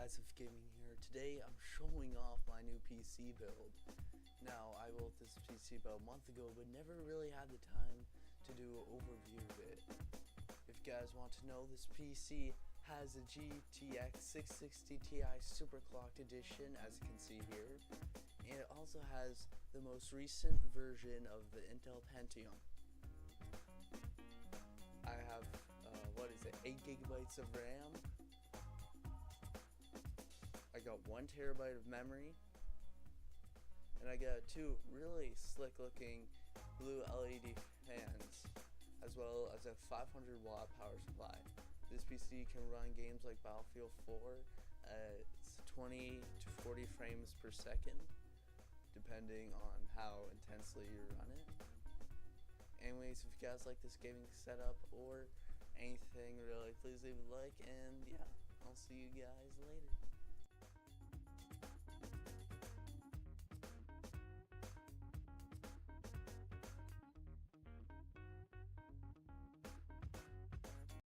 guys of gaming here. Today I'm showing off my new PC build. Now I built this PC about a month ago but never really had the time to do an overview of it. If you guys want to know, this PC has a GTX 660 Ti Superclocked edition, as you can see here, and it also has the most recent version of the Intel Pentium. I have 8 gigabytes of RAM. I got 1 terabyte of memory, and I got 2 really slick looking blue LED fans, as well as a 500 watt power supply. This PC can run games like Battlefield 4 at 20 to 40 frames per second, depending on how intensely you run it. Anyways, if you guys like this gaming setup or anything really, please leave a like, and yeah, I'll see you guys later.